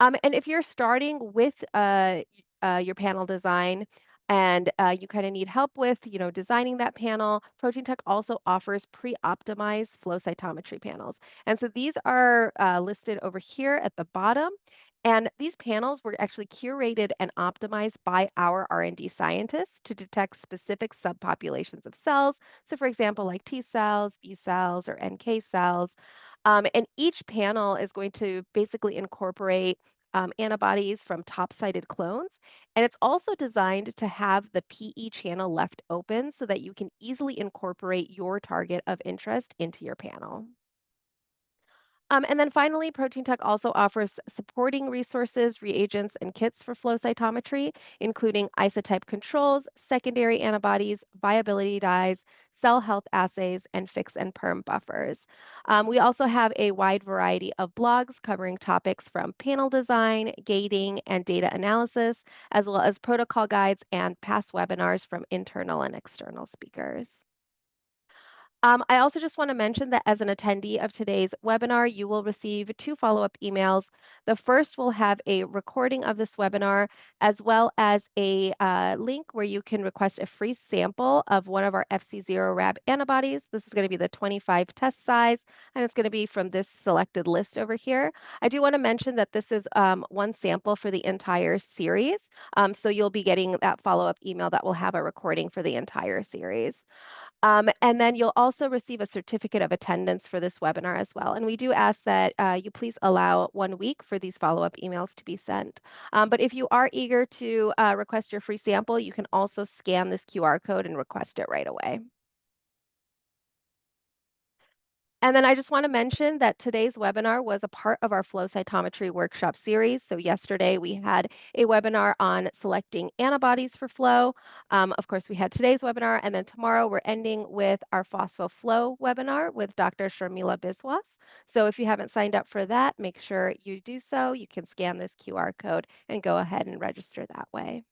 And if you're starting with your panel design and you kind of need help with, designing that panel, Protein Tech also offers pre-optimized flow cytometry panels. And so these are listed over here at the bottom. And these panels were actually curated and optimized by our R&D scientists to detect specific subpopulations of cells. So for example, like T cells, B cells, or NK cells. And each panel is going to basically incorporate antibodies from top-sided clones. And it's also designed to have the PE channel left open so that you can easily incorporate your target of interest into your panel. And then finally, Protein Tech also offers supporting resources, reagents, and kits for flow cytometry, including isotype controls, secondary antibodies, viability dyes, cell health assays, and fix and perm buffers. We also have a wide variety of blogs covering topics from panel design, gating, and data analysis, as well as protocol guides and past webinars from internal and external speakers. I also just want to mention that as an attendee of today's webinar, you will receive two follow-up emails. The first will have a recording of this webinar, as well as a link where you can request a free sample of one of our FC0 Rab antibodies. This is going to be the 25 test size, and it's going to be from this selected list over here. I do want to mention that this is one sample for the entire series, so you'll be getting that follow-up email that will have a recording for the entire series. And then you'll also receive a certificate of attendance for this webinar as well. And we do ask that you please allow 1 week for these follow-up emails to be sent. But if you are eager to request your free sample, you can also scan this QR code and request it right away. And then I just want to mention that today's webinar was a part of our flow cytometry workshop series. So yesterday we had a webinar on selecting antibodies for flow. Of course, we had today's webinar, and then tomorrow we're ending with our PhosphoFlow webinar with Dr. Sharmila Biswas. So if you haven't signed up for that, make sure you do so. You can scan this QR code and go ahead and register that way.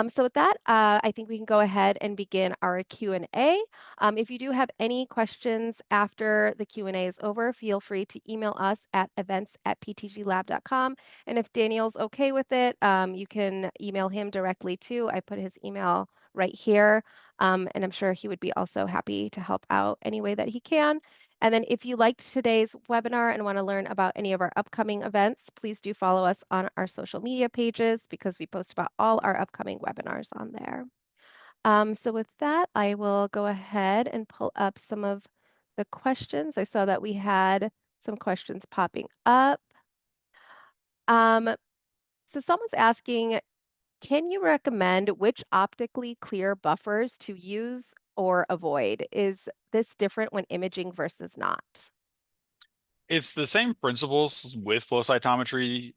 So with that, I think we can go ahead and begin our Q&A. If you do have any questions after the Q&A is over, feel free to email us at events@ptglab.com. And if Daniel's okay with it, you can email him directly too. I put his email right here, and I'm sure he would be also happy to help out any way that he can. And then if you liked today's webinar and want to learn about any of our upcoming events, please do follow us on our social media pages because we post about all our upcoming webinars on there. So with that, I will go ahead and pull up some of the questions. I saw that we had some questions popping up. So someone's asking, can you recommend which optically clear buffers to use or avoid? Is this different when imaging versus not? It's the same principles with flow cytometry.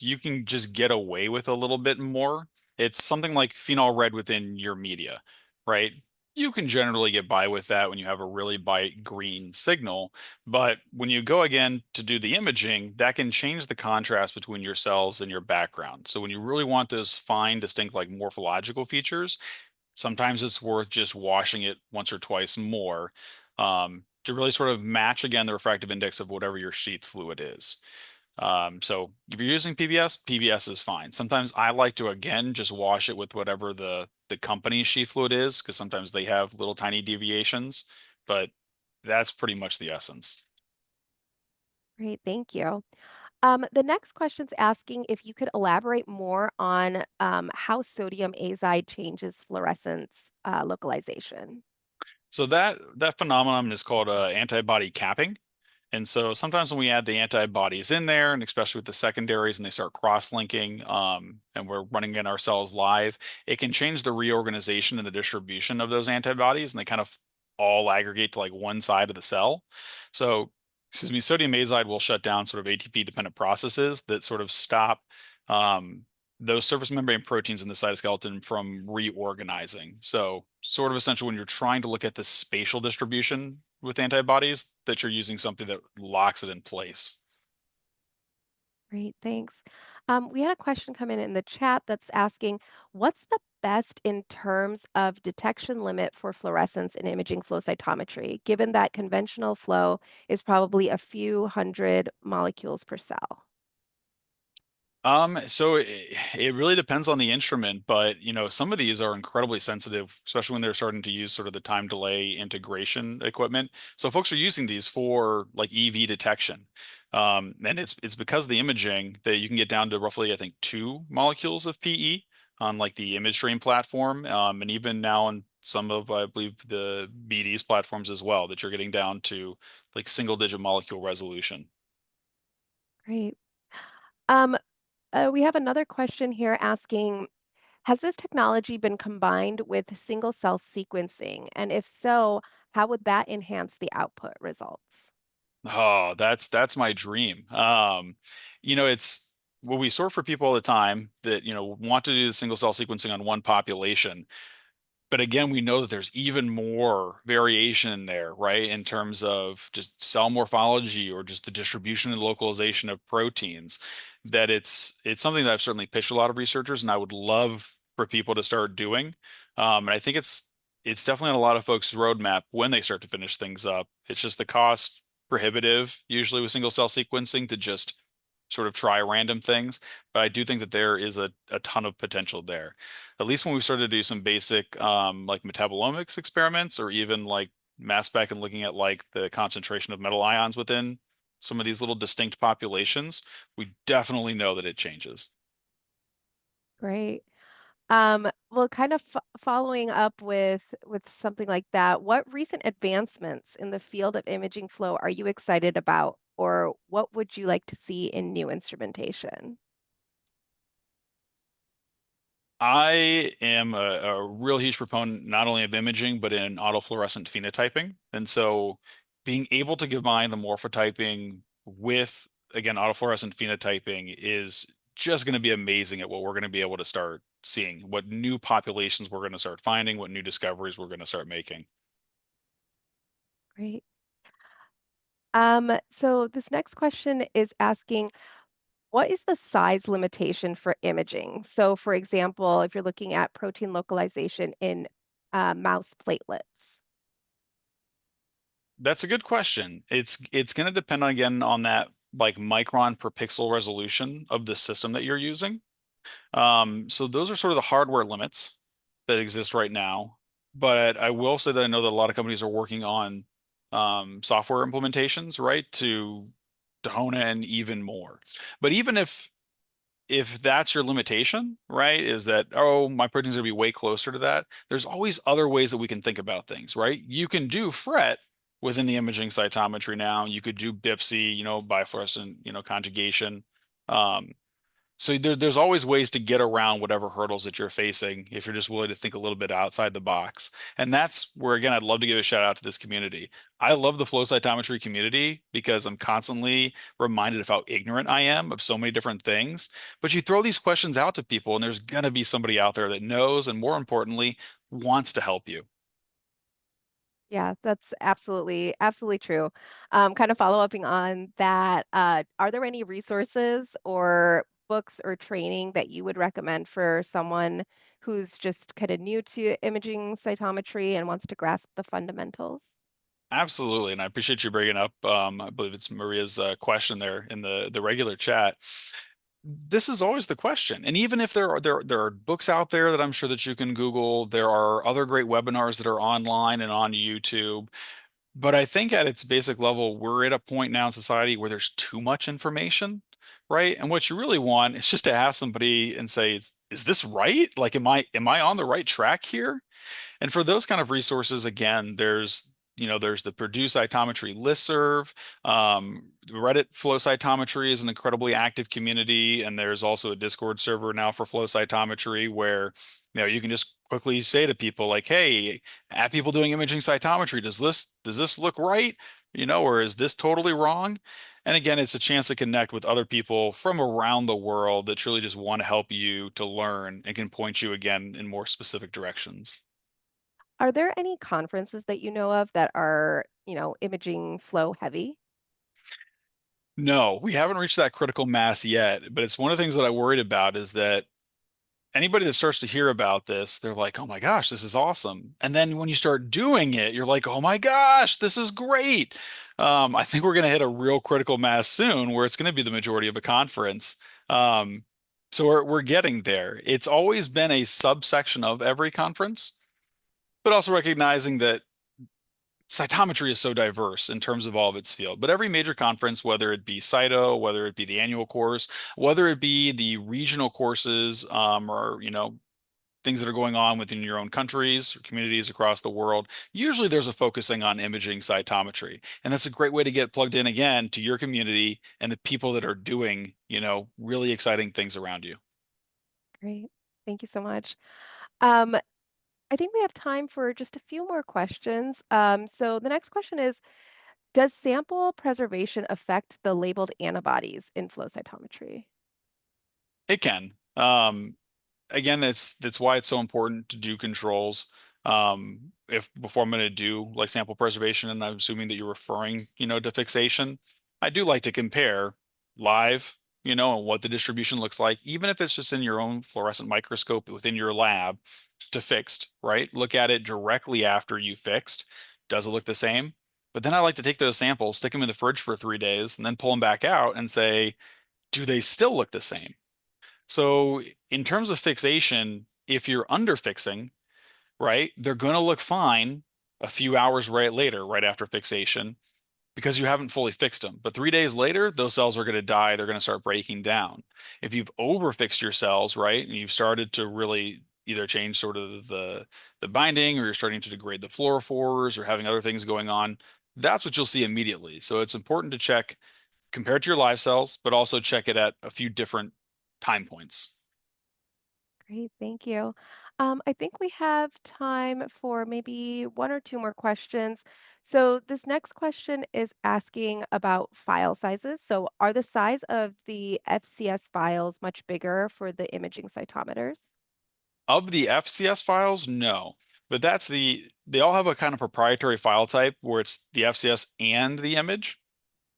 You can just get away with a little bit more. It's something like phenol red within your media, right? You can generally get by with that when you have a really bright green signal, but when you go again to do the imaging, that can change the contrast between your cells and your background. So when you really want those fine, distinct, like morphological features, sometimes it's worth just washing it once or twice more to really sort of match again the refractive index of whatever your sheath fluid is. So if you're using PBS, PBS is fine. Sometimes I like to again just wash it with whatever the company's sheath fluid is, because sometimes they have little tiny deviations, but that's pretty much the essence. Great, thank you. The next question's asking if you could elaborate more on how sodium azide changes fluorescence localization. So that phenomenon is called antibody capping. And so sometimes when we add the antibodies in there, and especially with the secondaries, and they start cross-linking, and we're running in our cells live, it can change the reorganization and the distribution of those antibodies, and they kind of all aggregate to like one side of the cell. So, excuse me, sodium azide will shut down sort of ATP-dependent processes that sort of stop those surface membrane proteins in the cytoskeleton from reorganizing. So sort of essential when you're trying to look at the spatial distribution with antibodies, that you're using something that locks it in place. Great, thanks. We had a question come in the chat that's asking, what's the best in terms of detection limit for fluorescence in imaging flow cytometry, given that conventional flow is probably a few hundred molecules per cell? So it really depends on the instrument, but some of these are incredibly sensitive, especially when they're starting to use sort of the time delay integration equipment. So folks are using these for like EV detection. And it's because of the imaging that you can get down to roughly, I think, 2 molecules of PE on like the image stream platform. And even now on some of, I believe, the BD's platforms as well, that you're getting down to like single digit molecule resolution. Great. We have another question here asking, has this technology been combined with single cell sequencing? And if so, how would that enhance the output results? Oh, that's my dream. It's what we sort for people all the time that, want to do the single cell sequencing on one population. But again, we know that there's even more variation in there, right? In terms of just cell morphology or just the distribution and localization of proteins, that it's something that I've certainly pitched a lot of researchers and I would love for people to start doing. And I think it's it's definitely on a lot of folks' roadmap when they start to finish things up. It's just the cost prohibitive, usually with single cell sequencing, to just sort of try random things. But I do think that there is a ton of potential there. At least when we started to do some basic like metabolomics experiments, or even like mass spec and looking at like the concentration of metal ions within some of these little distinct populations, we definitely know that it changes. Great. Well, kind of following up with something like that, what recent advancements in the field of imaging flow are you excited about, or what would you like to see in new instrumentation? I am a real huge proponent not only of imaging, but in autofluorescent phenotyping. And so being able to combine the morphotyping with, again, autofluorescent phenotyping is just going to be amazing at what we're going to be able to start seeing, what new populations we're going to start finding, what new discoveries we're going to start making. Great. So this next question is asking, what is the size limitation for imaging? So, for example, if you're looking at protein localization in mouse platelets. That's a good question. It's going to depend again on that like micron per pixel resolution of the system that you're using. So those are sort of the hardware limits that exist right now. But I will say that I know that a lot of companies are working on software implementations, right, to hone in even more. But even if that's your limitation, right, is that, oh, my protein's gonna be way closer to that, there's always other ways that we can think about things, right? You can do FRET within the imaging cytometry now. You could do BIPSI, bifluorescent, conjugation. Um, so there's always ways to get around whatever hurdles that you're facing if you're just willing to think a little bit outside the box. And that's where, again, I'd love to give a shout out to this community. I love the flow cytometry community because I'm constantly reminded of how ignorant I am of so many different things. But you throw these questions out to people, and there's going to be somebody out there that knows, and more importantly, wants to help you. Yeah, that's absolutely true. Kind of follow-upping on that, are there any resources or books or training that you would recommend for someone who's just kind of new to imaging cytometry and wants to grasp the fundamentals? Absolutely, and I appreciate you bringing up. I believe it's Maria's question there in the regular chat. This is always the question, and even if there are books out there that I'm sure that you can Google, there are other great webinars that are online and on YouTube. But I think at its basic level, we're at a point now in society where there's too much information, right? And what you really want is just to ask somebody and say, is this right? Like, am I on the right track here? And for those kind of resources, again, there's the Purdue Cytometry listserv. Reddit Flow Cytometry is an incredibly active community, and there's also a Discord server now for Flow Cytometry where you can just quickly say to people like, "Hey, at people doing imaging cytometry, does this look right? Or is this totally wrong?" And again, it's a chance to connect with other people from around the world that truly just want to help you to learn and can point you again in more specific directions. Are there any conferences that you know of that are, imaging flow heavy? No, we haven't reached that critical mass yet, but it's one of the things that I worried about is that anybody that starts to hear about this, they're like, "Oh my gosh, this is awesome." And then when you start doing it, you're like, "Oh my gosh, this is great." I think we're going to hit a real critical mass soon where it's going to be the majority of a conference. Um, so we're getting there. It's always been a subsection of every conference, but also recognizing that cytometry is so diverse in terms of all of its field, but every major conference, whether it be Cyto, whether it be the annual course, whether it be the regional courses, or things that are going on within your own countries or communities across the world, usually there's a focusing on imaging cytometry, and that's a great way to get plugged in again to your community and the people that are doing really exciting things around you. Great. Thank you so much. Um, I think we have time for just a few more questions. So the next question is, does sample preservation affect the labeled antibodies in flow cytometry? It can. Again, that's why it's so important to do controls. If before I'm going to do like sample preservation, and I'm assuming that you're referring, to fixation, I do like to compare live, and what the distribution looks like, even if it's just in your own fluorescent microscope within your lab, to fixed, right? Look at it directly after you fixed. Does it look the same? But then I like to take those samples, stick them in the fridge for 3 days, and then pull them back out and say, do they still look the same? So in terms of fixation, if you're under fixing, right, they're going to look fine a few hours later, right after fixation, because you haven't fully fixed them. But 3 days later, those cells are going to die. They're going to start breaking down. If you've overfixed your cells, right, and you've started to really either change sort of the binding, or you're starting to degrade the fluorophores, or having other things going on, that's what you'll see immediately. So it's important to check, compare it to your live cells, but also check it at a few different time points. Great, thank you. I think we have time for maybe one or two more questions. So this next question is asking about file sizes. So are the size of the FCS files much bigger for the imaging cytometers? Of the FCS files, no. But they all have a kind of proprietary file type where it's the FCS and the image.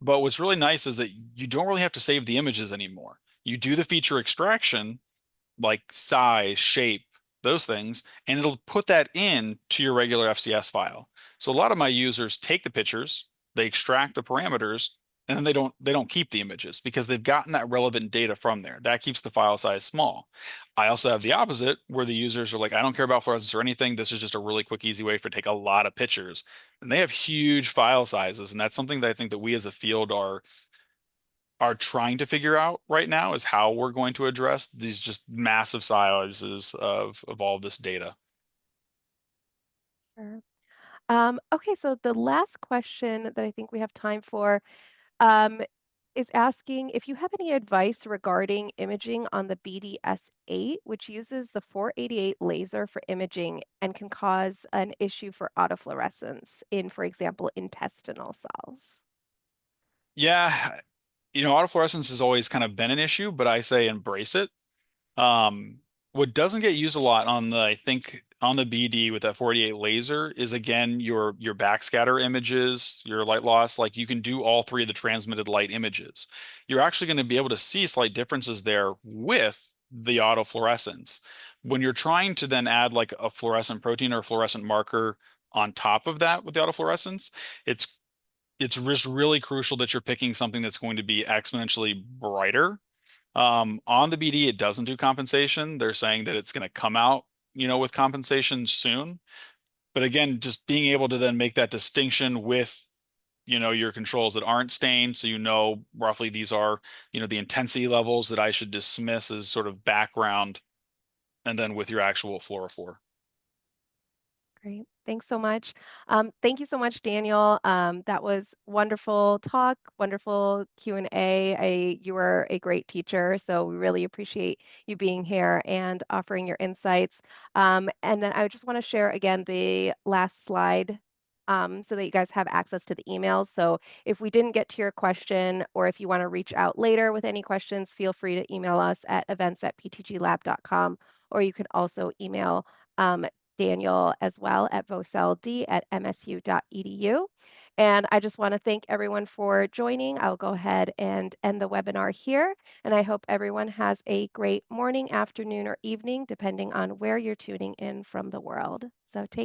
But what's really nice is that you don't really have to save the images anymore. You do the feature extraction, like size, shape, those things, and it'll put that in to your regular FCS file. So a lot of my users take the pictures, they extract the parameters, and then they don't keep the images because they've gotten that relevant data from there. That keeps the file size small. I also have the opposite where the users are like, I don't care about fluorescence or anything. This is just a really quick, easy way for take a lot of pictures. And they have huge file sizes. And that's something that I think that we as a field are trying to figure out right now, is how we're going to address these just massive sizes of all this data. Sure. Okay, so the last question that I think we have time for um, is asking if you have any advice regarding imaging on the BDS-8, which uses the 488 laser for imaging and can cause an issue for autofluorescence in, for example, intestinal cells. Yeah, autofluorescence has always kind of been an issue, but I say embrace it. Um, what doesn't get used a lot on I think on the BD with that 48 laser is, again, your backscatter images, your light loss. Like, you can do all three of the transmitted light images. You're actually going to be able to see slight differences there with the autofluorescence. When you're trying to then add like a fluorescent protein or a fluorescent marker on top of that with the autofluorescence, it's just really crucial that you're picking something that's going to be exponentially brighter. On the BD, it doesn't do compensation. They're saying that it's going to come out, with compensation soon. But again, just being able to then make that distinction with, your controls that aren't stained, so roughly these are, the intensity levels that I should dismiss as sort of background, and then with your actual fluorophore. Great. Thanks so much. Thank you so much, Daniel. That was wonderful talk, wonderful Q&A. You were a great teacher, so we really appreciate you being here and offering your insights. And then I just want to share again the last slide so that you guys have access to the emails. So if we didn't get to your question, or if you want to reach out later with any questions, feel free to email us at events@ptglab.com, or you can also email Daniel as well at voceld@msu.edu. And I just want to thank everyone for joining. I'll go ahead and end the webinar here. And I hope everyone has a great morning, afternoon, or evening, depending on where you're tuning in from the world. So take